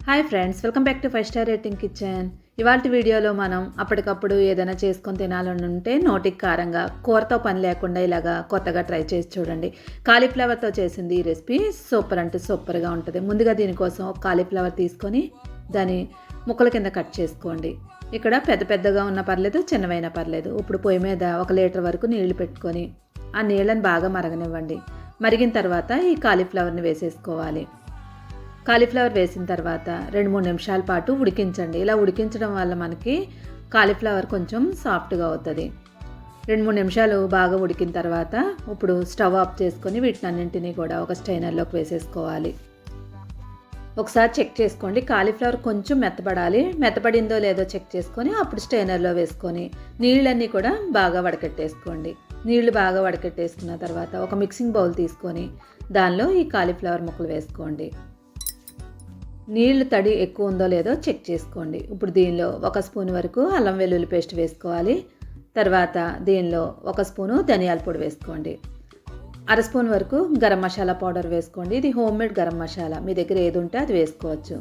Hi friends, welcome back to 5 star rating kitchen. ఇవాళ వీడియోలో మనం అప్పటికప్పుడు ఏదైనా చేసుకొని తినాలని ఉంటే నోటికి కారంగా కూరతో పని లేకుండా ఇలాగా కొత్తగా ట్రై చేసి చూడండి. కాలీఫ్లవర్తో చేసింది ఈ రెసిపీ సూపర్ అంటే సూపర్గా ఉంటుంది. ముందుగా దీనికోసం ఒక కాలీఫ్లవర్ తీసుకొని దాని ముక్కల కింద కట్ చేసుకోండి. ఇక్కడ పెద్ద పెద్దగా ఉన్న పర్లేదు, చిన్నవైనా పర్లేదు. ఇప్పుడు పొయ్యి మీద 1 లీటర్ వరకు నీళ్లు పెట్టుకొని ఆ నీళ్ళని బాగా మరగనివ్వండి. మరిగిన తర్వాత ఈ కాలీఫ్లవర్ని వేసేసుకోవాలి. కాలీఫ్లవర్ వేసిన తర్వాత 2-3 నిమిషాల పాటు ఉడికించండి. ఇలా ఉడికించడం వల్ల మనకి కాలీఫ్లవర్ కొంచెం సాఫ్ట్గా అవుతుంది. 2-3 నిమిషాలు బాగా ఉడికిన తర్వాత ఇప్పుడు స్టవ్ ఆఫ్ చేసుకొని వీటినన్నింటినీ కూడా ఒక స్ట్రైనర్లోకి వేసేసుకోవాలి. ఒకసారి చెక్ చేసుకోండి, కాలీఫ్లవర్ కొంచెం మెత్తబడాలి. మెత్తబడిందో లేదో చెక్ చేసుకొని అప్పుడు స్ట్రైనర్లో వేసుకొని నీళ్ళన్నీ కూడా బాగా వడకట్టేసుకోండి. నీళ్లు బాగా వడకట్టేసుకున్న తర్వాత ఒక మిక్సింగ్ బౌల్ తీసుకొని దానిలో ఈ కాలీఫ్లవర్ ముక్కలు వేసుకోండి. నీళ్లు తడి ఎక్కువ ఉందో లేదో చెక్ చేసుకోండి. ఇప్పుడు దీనిలో 1 స్పూన్ వరకు అల్లం వెల్లుల్లి పేస్ట్ వేసుకోవాలి. తర్వాత దీనిలో 1 స్పూను ధనియాల పొడి వేసుకోండి. 1/2 స్పూన్ వరకు గరం మసాలా పౌడర్ వేసుకోండి. ఇది హోమ్మేడ్ గరం మసాలా, మీ దగ్గర ఏది ఉంటే అది వేసుకోవచ్చు.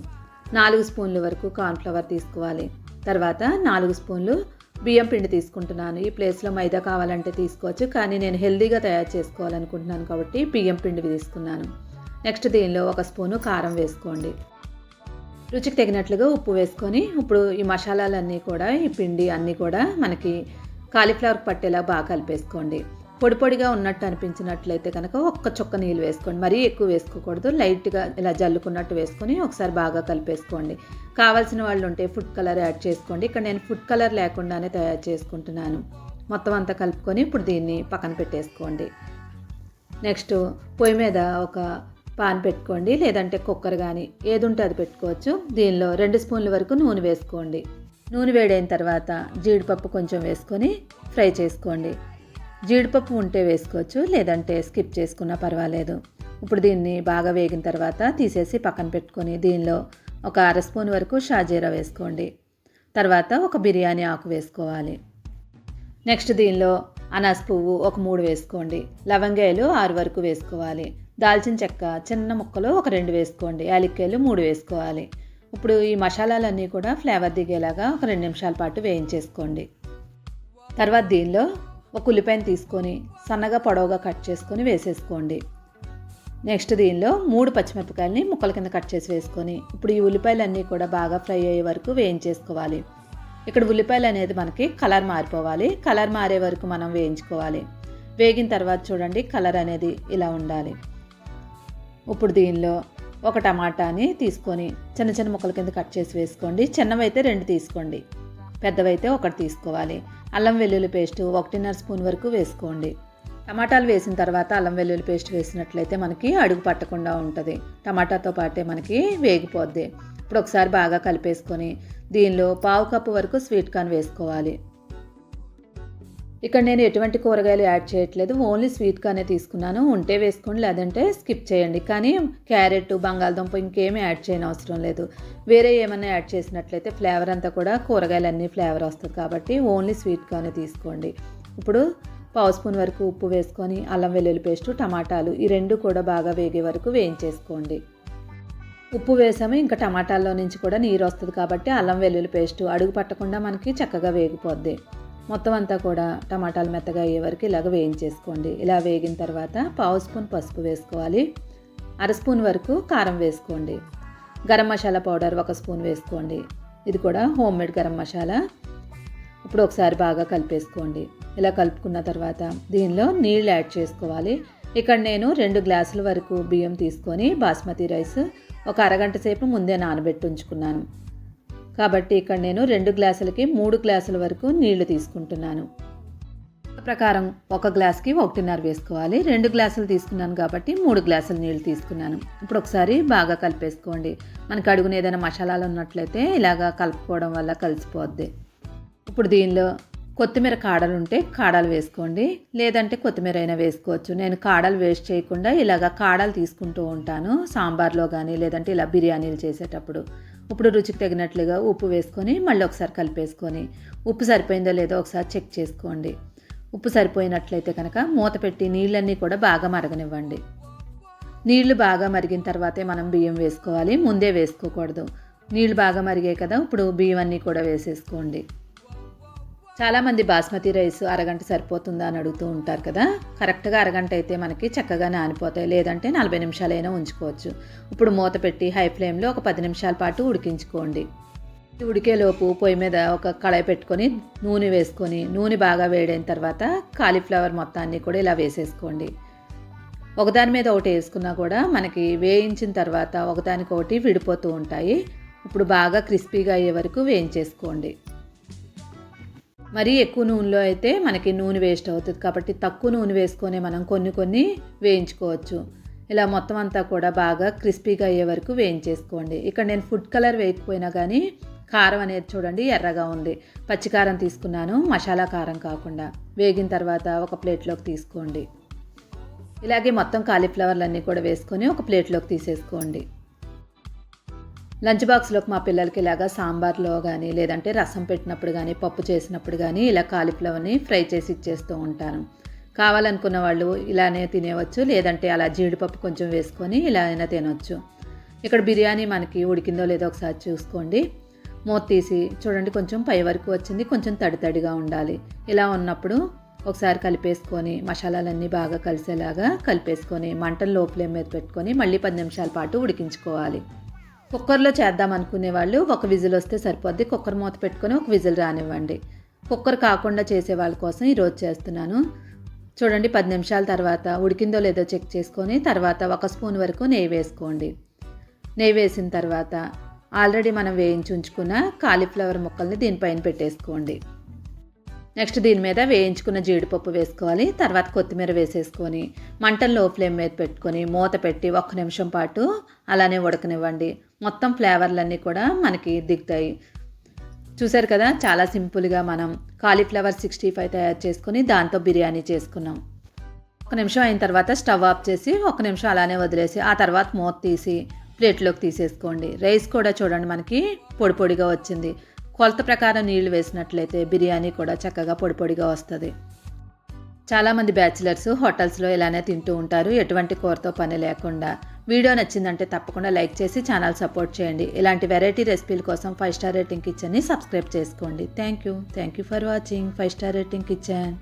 4 స్పూన్ల వరకు కార్న్ఫ్లవర్ తీసుకోవాలి. తర్వాత 4 స్పూన్లు బియ్యం పిండి తీసుకుంటున్నాను. ఈ ప్లేస్లో మైదా కావాలంటే తీసుకోవచ్చు, కానీ నేను హెల్దీగా తయారు చేసుకోవాలనుకుంటున్నాను కాబట్టి బియ్యం పిండి తీసుకున్నాను. నెక్స్ట్ దీనిలో 1 స్పూను కారం వేసుకోండి. రుచికి తగినట్లుగా ఉప్పు వేసుకొని ఇప్పుడు ఈ మసాలాలన్నీ కూడా, ఈ పిండి అన్నీ కూడా మనకి కాలీఫ్లవర్కి పట్టేలా బాగా కలిపేసుకోండి. పొడి పొడిగా ఉన్నట్టు అనిపించినట్లయితే కనుక 1 చుక్క నీళ్ళు వేసుకోండి. మరీ ఎక్కువ వేసుకోకూడదు, లైట్గా ఇలా జల్లుకున్నట్టు వేసుకొని ఒకసారి బాగా కలిపేసుకోండి. కావాల్సిన వాళ్ళు ఉంటే ఫుడ్ కలర్ యాడ్ చేసుకోండి. ఇక్కడ నేను ఫుడ్ కలర్ లేకుండానే తయారు చేసుకుంటున్నాను. మొత్తం అంతా కలుపుకొని ఇప్పుడు దీన్ని పక్కన పెట్టేసుకోండి. నెక్స్ట్ పొయ్యి మీద ఒక పాన్ పెట్టుకోండి, లేదంటే కుక్కర్ కానీ ఏది ఉంటే అది పెట్టుకోవచ్చు. దీనిలో 2 స్పూన్ల వరకు నూనె వేసుకోండి. నూనె వేడైన తర్వాత జీడిపప్పు కొంచెం వేసుకొని ఫ్రై చేసుకోండి. జీడిపప్పు ఉంటే వేసుకోవచ్చు, లేదంటే స్కిప్ చేసుకున్నా పర్వాలేదు. ఇప్పుడు దీన్ని బాగా వేగిన తర్వాత తీసేసి పక్కన పెట్టుకొని దీనిలో ఒక 1/2 స్పూన్ వరకు షాజీరా వేసుకోండి. తర్వాత ఒక బిర్యానీ ఆకు వేసుకోవాలి. నెక్స్ట్ దీనిలో అనాస్ పువ్వు ఒక 3 వేసుకోండి. లవంగాయలు 6 వరకు వేసుకోవాలి. దాల్చిన చెక్క చిన్న ముక్కలు ఒక 2 వేసుకోండి. యాలక్కాయలు 3 వేసుకోవాలి. ఇప్పుడు ఈ మసాలాలన్నీ కూడా ఫ్లేవర్ దిగేలాగా ఒక 2 నిమిషాల పాటు వేయించేసుకోండి. తర్వాత దీనిలో ఒక ఉల్లిపాయను తీసుకొని సన్నగా పొడవుగా కట్ చేసుకొని వేసేసుకోండి. నెక్స్ట్ దీనిలో 3 పచ్చిమిరపకాయలని ముక్కల కింద కట్ చేసి వేసుకొని ఇప్పుడు ఈ ఉల్లిపాయలన్నీ కూడా బాగా ఫ్రై అయ్యే వరకు వేయించేసుకోవాలి. ఇక్కడ ఉల్లిపాయలు అనేది మనకి కలర్ మారిపోవాలి. కలర్ మారే వరకు మనం వేయించుకోవాలి. వేగిన తర్వాత చూడండి, కలర్ అనేది ఇలా ఉండాలి. ఇప్పుడు దీనిలో ఒక టమాటాని తీసుకొని చిన్న చిన్న ముక్కల కింద కట్ చేసి వేసుకోండి. చిన్నవైతే 2 తీసుకోండి, పెద్దవైతే 1 తీసుకోవాలి. అల్లం వెల్లుల్లి పేస్ట్ 1.5 స్పూన్ వరకు వేసుకోండి. టమాటాలు వేసిన తర్వాత అల్లం వెల్లుల్లి పేస్ట్ వేసినట్లయితే మనకి అడుగు పట్టకుండా ఉంటుంది. టమాటాతో పాటే మనకి వేగిపోద్ది. ఇప్పుడు ఒకసారి బాగా కలిపేసుకొని దీనిలో 1/2 కప్పు వరకు స్వీట్ కార్న్ వేసుకోవాలి. ఇక్కడ నేను ఎటువంటి కూరగాయలు యాడ్ చేయట్లేదు, ఓన్లీ స్వీట్ కార్నే తీసుకున్నాను. ఉంటే వేసుకోండి, లేదంటే స్కిప్ చేయండి. కానీ క్యారెట్, బంగాళదుంప ఇంకేమీ యాడ్ చేయని అవసరం లేదు. వేరే ఏమైనా యాడ్ చేసినట్లయితే ఫ్లేవర్ అంతా కూడా కూరగాయలన్నీ ఫ్లేవర్ వస్తుంది కాబట్టి ఓన్లీ స్వీట్ కార్నే తీసుకోండి. ఇప్పుడు 1/2 స్పూన్ వరకు ఉప్పు వేసుకొని అల్లం వెల్లుల్లి పేస్టు, టమాటాలు ఈ 2 కూడా బాగా వేగే వరకు వేయించేసుకోండి. ఉప్పు వేసాము, ఇంకా టమాటాల్లో నుంచి కూడా నీరు వస్తుంది కాబట్టి అల్లం వెల్లుల్లి పేస్టు అడుగు పట్టకుండా మనకి చక్కగా వేగిపోద్ది. మొత్తం అంతా కూడా టమాటాలు మెత్తగా అయ్యే వరకు ఇలాగ వేయించేసుకోండి. ఇలా వేగిన తర్వాత 1/2 స్పూన్ పసుపు వేసుకోవాలి. 1/2 స్పూన్ వరకు కారం వేసుకోండి. గరం మసాలా పౌడర్ 1 స్పూన్ వేసుకోండి. ఇది కూడా హోమ్మేడ్ గరం మసాలా. ఇప్పుడు ఒకసారి బాగా కలిపేసుకోండి. ఇలా కలుపుకున్న తర్వాత దీనిలో నీళ్ళు యాడ్ చేసుకోవాలి. ఇక్కడ నేను 2 గ్లాసుల వరకు బియ్యం తీసుకొని బాస్మతి రైస్ ఒక అరగంట సేపు ముందే నానబెట్టి ఉంచుకున్నాను కాబట్టి ఇక్కడ నేను 2 గ్లాసులకి 3 గ్లాసుల వరకు నీళ్లు తీసుకుంటున్నాను. ప్రకారం 1 గ్లాస్కి 1.5 వేసుకోవాలి. 2 గ్లాసులు తీసుకున్నాను కాబట్టి 3 గ్లాసుల నీళ్ళు తీసుకున్నాను. ఇప్పుడు ఒకసారి బాగా కలిపేసుకోండి. మనకి అడుగున ఏదైనా మసాలాలు ఉన్నట్లయితే ఇలాగా కలుపుకోవడం వల్ల కలిసిపోద్ది. ఇప్పుడు దీనిలో కొత్తిమీర కాడలు ఉంటే కాడలు వేసుకోండి, లేదంటే కొత్తిమీర అయినా వేసుకోవచ్చు. నేను కాడలు వేస్ట్ చేయకుండా ఇలాగ కాడలు తీసుకుంటూ ఉంటాను సాంబార్లో కానీ, లేదంటే ఇలా బిర్యానీలు చేసేటప్పుడు. ఇప్పుడు రుచికి తగినట్లుగా ఉప్పు వేసుకొని మళ్ళీ ఒకసారి కలిపేసుకొని ఉప్పు సరిపోయిందో లేదో ఒకసారి చెక్ చేసుకోండి. ఉప్పు సరిపోయినట్లయితే కనుక మూత పెట్టి నీళ్ళన్నీ కూడా బాగా మరగనివ్వండి. నీళ్లు బాగా మరిగిన తర్వాతే మనం బియ్యం వేసుకోవాలి, ముందే వేసుకోకూడదు. నీళ్ళు బాగా మరిగాయి కదా, ఇప్పుడు బియ్యం అన్నీ కూడా వేసేసుకోండి. చాలామంది బాస్మతి రైస్ అరగంట సరిపోతుందా అని అడుగుతూ ఉంటారు కదా. కరెక్ట్గా అరగంట అయితే మనకి చక్కగా నానిపోతాయి, లేదంటే 40 నిమిషాలైనా ఉంచుకోవచ్చు. ఇప్పుడు మూత పెట్టి హై ఫ్లేమ్లో ఒక 10 నిమిషాల పాటు ఉడికించుకోండి. ఉడికేలోపు పొయ్యి మీద ఒక కళాయి పెట్టుకొని నూనె వేసుకొని, నూనె బాగా వేడైన తర్వాత కాలీఫ్లవర్ మొత్తాన్ని కూడా ఇలా వేసేసుకోండి. ఒకదాని మీద ఒకటి వేసుకున్నా కూడా మనకి వేయించిన తర్వాత ఒకదానికొకటి విడిపోతూ ఉంటాయి. ఇప్పుడు బాగా క్రిస్పీగా అయ్యే వరకు వేయించేసుకోండి. మరీ ఎక్కువ నూనెలో అయితే మనకి నూనె వేస్ట్ అవుతుంది, కాబట్టి తక్కువ నూనె వేసుకొని మనం కొన్ని వేయించుకోవచ్చు. ఇలా మొత్తం అంతా కూడా బాగా క్రిస్పీగా అయ్యే వరకు వేయించేసుకోండి. ఇక్కడ నేను ఫుడ్ కలర్ వేయకపోయినా కానీ కారం అనేది చూడండి ఎర్రగా ఉంది. పచ్చికారం తీసుకున్నాను, మసాలా కారం కాకుండా. వేగిన తర్వాత ఒక ప్లేట్లోకి తీసుకోండి. ఇలాగే మొత్తం కాలీఫ్లవర్లన్నీ కూడా వేసుకొని ఒక ప్లేట్లోకి తీసేసుకోండి. లంచ్ బాక్స్లోకి మా పిల్లలకి ఇలాగా సాంబార్లో కానీ, లేదంటే రసం పెట్టినప్పుడు కానీ, పప్పు చేసినప్పుడు కానీ ఇలా కాలీఫ్లవర్ని ఫ్రై చేసి ఇచ్చేస్తూ ఉంటాను. కావాలనుకున్న వాళ్ళు ఇలానే తినేవచ్చు, లేదంటే అలా జీడిపప్పు కొంచెం వేసుకొని ఇలా అయినా తినవచ్చు. ఇక్కడ బిర్యానీ మనకి ఉడికిందో లేదో ఒకసారి చూసుకోండి. మూత తీసి చూడండి, కొంచెం పై వరకు వచ్చింది, కొంచెం తడిగా ఉండాలి. ఇలా ఉన్నప్పుడు ఒకసారి కలిపేసుకొని మసాలాలన్నీ బాగా కలిసేలాగా కలిపేసుకొని మంటను లో ఫ్లేమ్ మీద పెట్టుకొని మళ్ళీ 10 నిమిషాల పాటు ఉడికించుకోవాలి. కుక్కర్లో చేద్దాం అనుకునే వాళ్ళు ఒక విజిల్ వస్తే సరిపోద్ది. కుక్కర్ మూత పెట్టుకొని ఒక విజిల్ రానివ్వండి. కుక్కర్ కాకుండా చేసే వాళ్ళ కోసం ఈరోజు చేస్తున్నాను. చూడండి, 10 నిమిషాల తర్వాత ఉడికిందో లేదో చెక్ చేసుకొని తర్వాత 1 స్పూన్ వరకు నెయ్యి వేసుకోండి. నెయ్యి వేసిన తర్వాత ఆల్రెడీ మనం వేయించి ఉంచుకున్న కాలీఫ్లవర్ ముక్కల్ని దీనిపైన పెట్టేసుకోండి. నెక్స్ట్ దీని మీద వేయించుకున్న జీడిపప్పు వేసుకోవాలి. తర్వాత కొత్తిమీర వేసేసుకొని మంటను లో ఫ్లేమ్ మీద పెట్టుకొని మూత పెట్టి 1 నిమిషం పాటు అలానే ఉడకనివ్వండి. మొత్తం ఫ్లేవర్లన్నీ కూడా మనకి దిగుతాయి. చూసారు కదా, చాలా సింపుల్గా మనం కాలీఫ్లవర్ 65 తయారు చేసుకొని దాంతో బిర్యానీ చేసుకున్నాం. 1 నిమిషం అయిన తర్వాత స్టవ్ ఆఫ్ చేసి 1 నిమిషం అలానే వదిలేసి ఆ తర్వాత మూత తీసి ప్లేట్లోకి తీసేసుకోండి. రైస్ కూడా చూడండి మనకి పొడిగా వచ్చింది. కొలత ప్రకారం నీళ్లు వేసినట్లయితే బిర్యానీ కూడా చక్కగా పొడిగా వస్తుంది. చాలామంది బ్యాచిలర్స్ హోటల్స్లో ఇలానే తింటూ ఉంటారు, ఎటువంటి కూరతో పని లేకుండా. వీడియో నచ్చిందంటే తప్పకుండా లైక్ చేసి ఛానల్ సపోర్ట్ చేయండి. ఇలాంటి వెరైటీ రెసిపీల కోసం 5 స్టార్ రేటింగ్ కిచెన్ని సబ్స్క్రైబ్ చేసుకోండి. Thank you for watching 5 star rating kitchen.